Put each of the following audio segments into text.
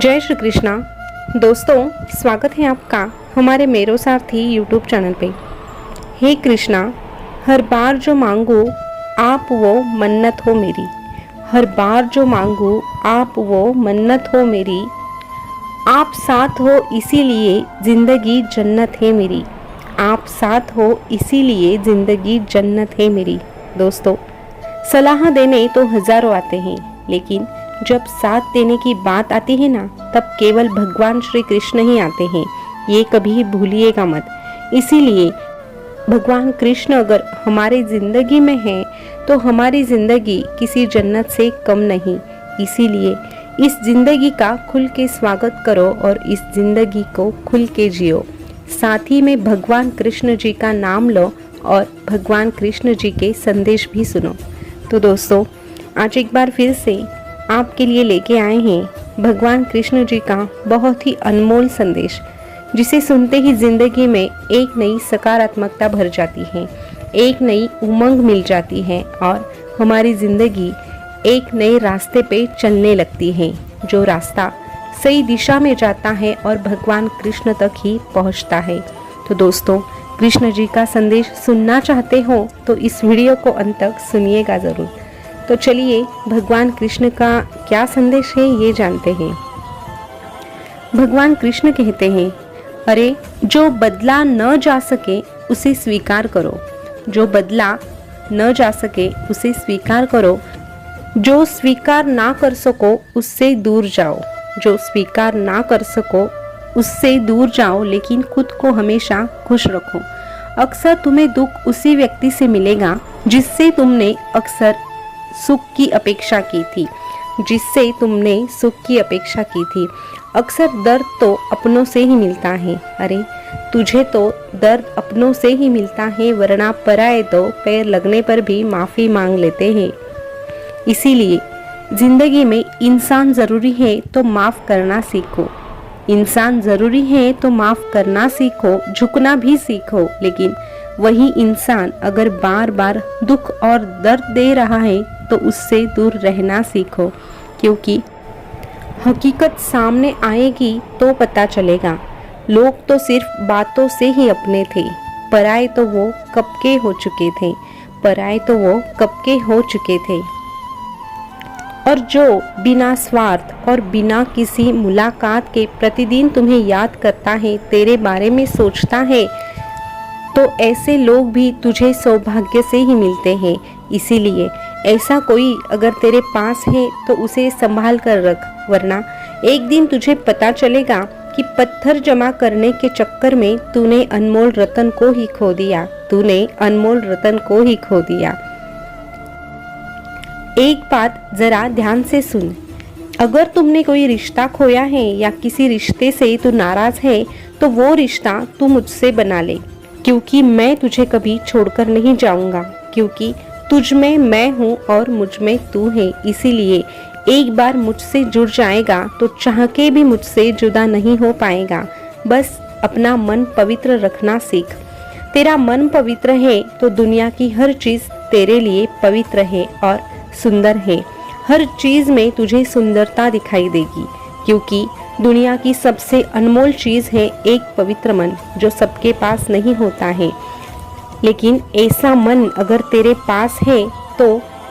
जय श्री कृष्णा। दोस्तों, स्वागत है आपका हमारे मेरो सारथी यूट्यूब चैनल पे। हे कृष्णा, हर बार जो मांगो आप वो मन्नत हो मेरी। हर बार जो मांगो आप वो मन्नत हो मेरी। आप साथ हो इसीलिए ज़िंदगी जन्नत है मेरी। आप साथ हो इसीलिए ज़िंदगी जन्नत है मेरी। दोस्तों, सलाह देने तो हज़ारों आते हैं, लेकिन जब साथ देने की बात आती है ना, तब केवल भगवान श्री कृष्ण ही आते हैं। ये कभी भूलिएगा मत। इसीलिए भगवान कृष्ण अगर हमारी ज़िंदगी में है तो हमारी ज़िंदगी किसी जन्नत से कम नहीं। इसीलिए इस ज़िंदगी का खुल के स्वागत करो और इस ज़िंदगी को खुल के जियो। साथ ही में भगवान कृष्ण जी का नाम लो और भगवान कृष्ण जी के संदेश भी सुनो। तो दोस्तों, आज एक बार फिर से आपके लिए लेके आए हैं भगवान कृष्ण जी का बहुत ही अनमोल संदेश, जिसे सुनते ही जिंदगी में एक नई सकारात्मकता भर जाती है, एक नई उमंग मिल जाती है और हमारी ज़िंदगी एक नए रास्ते पे चलने लगती है, जो रास्ता सही दिशा में जाता है और भगवान कृष्ण तक ही पहुंचता है। तो दोस्तों, कृष्ण जी का संदेश सुनना चाहते हो तो इस वीडियो को अंत तक सुनिएगा ज़रूर। तो चलिए भगवान कृष्ण का क्या संदेश है ये जानते हैं। भगवान कृष्ण कहते हैं, अरे जो बदला न जा सके उसे स्वीकार करो। जो बदला न जा सके उसे स्वीकार करो। जो स्वीकार ना कर सको उससे दूर जाओ। जो स्वीकार ना कर सको उससे दूर जाओ, लेकिन खुद को हमेशा खुश रखो। अक्सर तुम्हें दुख उसी व्यक्ति से मिलेगा जिससे तुमने अक्सर सुख की अपेक्षा की थी, जिससे तुमने सुख की अपेक्षा की थी। अक्सर दर्द तो अपनों से ही मिलता है। अरे तुझे तो दर्द अपनों से ही मिलता है, वरना पराए तो पैर लगने पर भी माफ़ी मांग लेते हैं। इसीलिए जिंदगी में इंसान ज़रूरी है तो माफ़ करना सीखो। इंसान ज़रूरी है तो माफ़ करना सीखो, झुकना भी सीखो। लेकिन वही इंसान अगर बार बार दुख और दर्द दे रहा है तो उससे दूर रहना सीखो, क्योंकि हकीकत सामने आएगी तो पता चलेगा। लोग तो सिर्फ बातों से ही अपने थे, पराए तो वो कब के हो चुके थे। पराए तो वो कब के हो चुके थे। और जो बिना स्वार्थ और बिना किसी मुलाकात के प्रतिदिन तुम्हें याद करता है, तेरे बारे में सोचता है, तो ऐसे लोग भी तुझे सौभाग्य से ही मिलते हैं। इसीलिए ऐसा कोई अगर तेरे पास है तो उसे संभाल कर रख, वरना एक दिन तुझे पता चलेगा कि पत्थर जमा करने के चक्कर में तूने अनमोल रतन को ही खो दिया। तूने अनमोल रतन को ही खो दिया। एक बात जरा ध्यान से सुन। अगर तुमने कोई रिश्ता खोया है या किसी रिश्ते से तू नाराज है, तो वो रिश्ता तू मुझसे बना ले, क्योंकि मैं तुझे कभी छोड़कर नहीं जाऊंगा। क्योंकि तुझ में मैं हूँ और मुझ में तू है। इसीलिए एक बार मुझसे जुड़ जाएगा तो चाह के भी मुझसे जुदा नहीं हो पाएगा। बस अपना मन पवित्र रखना सीख। तेरा मन पवित्र है तो दुनिया की हर चीज़ तेरे लिए पवित्र है और सुंदर है। हर चीज़ में तुझे सुंदरता दिखाई देगी, क्योंकि दुनिया की सबसे अनमोल चीज़ है एक पवित्र मन, जो सबके पास नहीं होता है। लेकिन ऐसा मन अगर तेरे पास है तो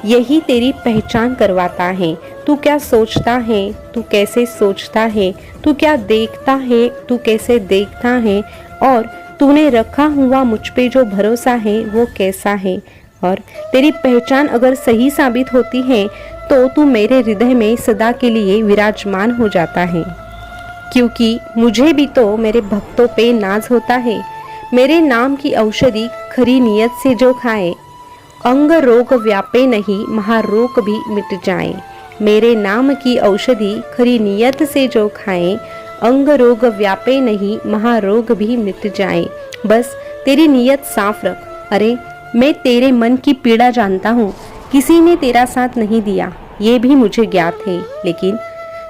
यही तेरी पहचान करवाता है। तू क्या सोचता है, तू कैसे सोचता है, तू क्या देखता है, तू कैसे देखता है, और तूने रखा हुआ मुझ पे जो भरोसा है वो कैसा है। और तेरी पहचान अगर सही साबित होती है तो तू मेरे हृदय में सदा के लिए विराजमान हो जाता है। क्योंकि मुझे भी तो मेरे भक्तों पे नाज होता है। मेरे नाम की औषधि खरी नियत से जो खाए, अंग रोग व्यापे नहीं महारोग भी मिट जाए। मेरे नाम की औषधि खरी नियत से जो खाए, अंग रोग व्यापे नहीं महारोग भी मिट जाए। बस तेरी नियत साफ रख। अरे मैं तेरे मन की पीड़ा जानता हूँ। किसी ने तेरा साथ नहीं दिया, ये भी मुझे ज्ञात है। लेकिन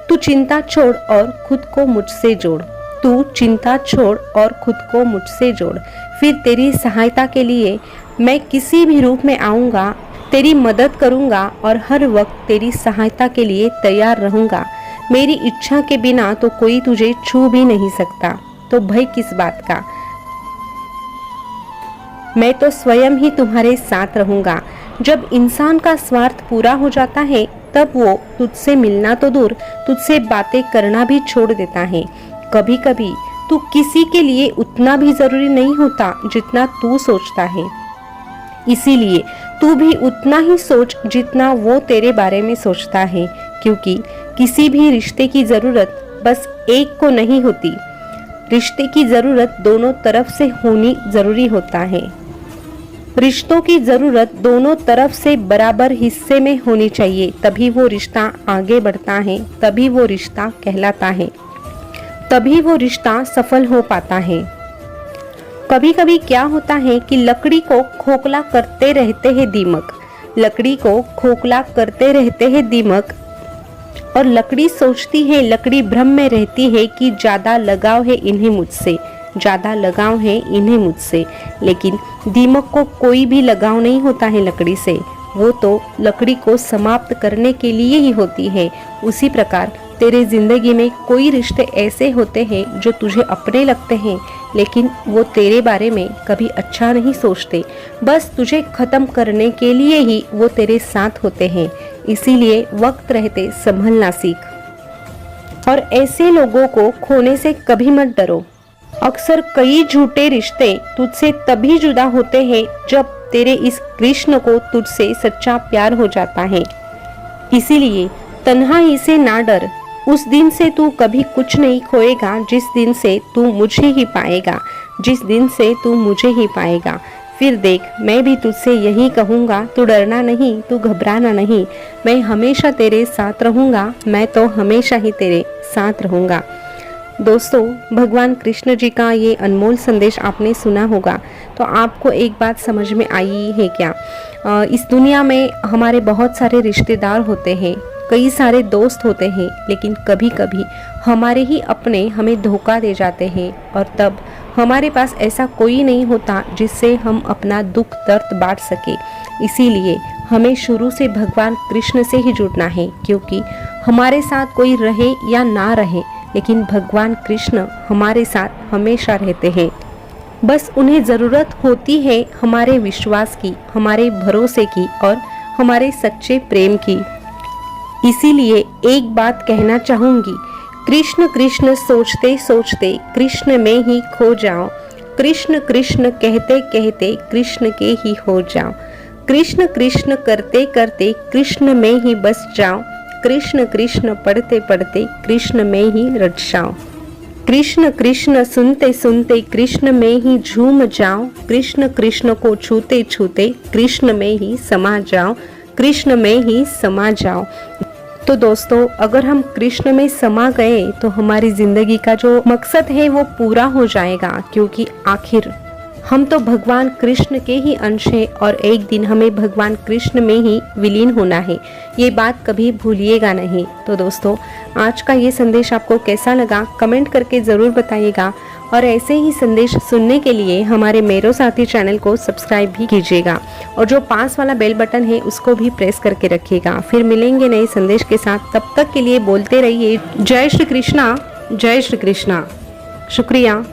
तू चिंता छोड़ और खुद को मुझसे जोड़। तू चिंता छोड़ और खुद को मुझसे जोड़। फिर तेरी सहायता के लिए मैं किसी भी रूप में आऊँगा, तेरी मदद करूँगा और हर वक्त तेरी सहायता के लिए तैयार रहूँगा। मेरी इच्छा के बिना तो कोई तुझे छू भी नहीं सकता, तो भय किस बात का। मैं तो स्वयं ही तुम्हारे साथ रहूंगा। जब इंसान का स्वार्थ पूरा हो जाता है तब वो तुझसे मिलना तो दूर, तुझसे बातें करना भी छोड़ देता है। कभी कभी तू किसी के लिए उतना भी जरूरी नहीं होता जितना तू सोचता है, इसीलिए तू भी उतना ही सोच जितना वो तेरे बारे में सोचता है, क्योंकि किसी भी रिश्ते की जरूरत बस एक को नहीं होती। रिश्ते की जरूरत दोनों तरफ से होनी जरूरी होता है। रिश्तों की जरूरत दोनों तरफ से बराबर हिस्से में होनी चाहिए, तभी वो रिश्ता आगे बढ़ता है, तभी वो रिश्ता कहलाता है, तभी वो रिश्ता सफल हो पाता है। कभी कभी क्या होता है कि लकड़ी को खोखला करते रहते हैं दीमक, लकड़ी को खोखला करते रहते हैं दीमक, और लकड़ी सोचती है, लकड़ी भ्रम में रहती है कि ज़्यादा लगाव है इन्हें मुझसे, ज़्यादा लगाव है इन्हें मुझसे। लेकिन दीमक को कोई भी लगाव नहीं होता है लकड़ी से, वो तो लकड़ी को समाप्त करने के लिए ही होती है। उसी प्रकार तेरे जिंदगी में कोई रिश्ते ऐसे होते हैं जो तुझे अपने लगते हैं, लेकिन वो तेरे बारे में कभी अच्छा नहीं सोचते, बस तुझे खत्म करने के लिए ही वो तेरे साथ होते हैं। इसीलिए वक्त रहते संभलना सीख, और ऐसे लोगों को खोने से कभी मत डरो। अक्सर कई झूठे रिश्ते तुझसे तभी जुदा होते हैं जब तेरे इस कृष्ण को तुझसे सच्चा प्यार हो जाता है। इसीलिए तन्हाई से ना डर, उस दिन से तू कभी कुछ नहीं खोएगा जिस दिन से तू मुझे ही पाएगा, जिस दिन से तू मुझे ही पाएगा। फिर देख, मैं भी तुझसे यही कहूँगा, तू डरना नहीं, तू घबराना नहीं, मैं हमेशा तेरे साथ रहूँगा, मैं तो हमेशा ही तेरे साथ रहूँगा। दोस्तों, भगवान कृष्ण जी का ये अनमोल संदेश आपने सुना होगा, तो आपको एक बात समझ में आई है क्या? इस दुनिया में हमारे बहुत सारे रिश्तेदार होते हैं, कई सारे दोस्त होते हैं, लेकिन कभी कभी हमारे ही अपने हमें धोखा दे जाते हैं, और तब हमारे पास ऐसा कोई नहीं होता जिससे हम अपना दुख दर्द बांट सके। इसीलिए हमें शुरू से भगवान कृष्ण से ही जुड़ना है, क्योंकि हमारे साथ कोई रहे या ना रहे, लेकिन भगवान कृष्ण हमारे साथ हमेशा रहते हैं। बस उन्हें ज़रूरत होती है हमारे विश्वास की, हमारे भरोसे की और हमारे सच्चे प्रेम की। इसीलिए एक बात कहना चाहूँगी, कृष्ण कृष्ण सोचते सोचते कृष्ण में ही खो जाओ, कृष्ण कृष्ण कहते कहते कृष्ण के ही हो जाओ, कृष्ण कृष्ण करते करते कृष्ण में ही बस जाओ, कृष्ण कृष्ण पढ़ते पढ़ते कृष्ण में ही रट जाओ, कृष्ण कृष्ण सुनते सुनते कृष्ण में ही झूम जाओ, कृष्ण कृष्ण को छूते छूते कृष्ण में ही समा जाओ, कृष्ण में ही समा जाओ। तो दोस्तों, अगर हम कृष्ण में समा गए तो हमारी जिंदगी का जो मकसद है वो पूरा हो जाएगा, क्योंकि आखिर हम तो भगवान कृष्ण के ही अंश हैं और एक दिन हमें भगवान कृष्ण में ही विलीन होना है। ये बात कभी भूलिएगा नहीं। तो दोस्तों, आज का ये संदेश आपको कैसा लगा कमेंट करके ज़रूर बताइएगा, और ऐसे ही संदेश सुनने के लिए हमारे मेरो साथी चैनल को सब्सक्राइब भी कीजिएगा, और जो पास वाला बेल बटन है उसको भी प्रेस करके रखिएगा। फिर मिलेंगे नए संदेश के साथ, तब तक के लिए बोलते रहिए जय श्री कृष्णा, जय श्री कृष्णा। शुक्रिया।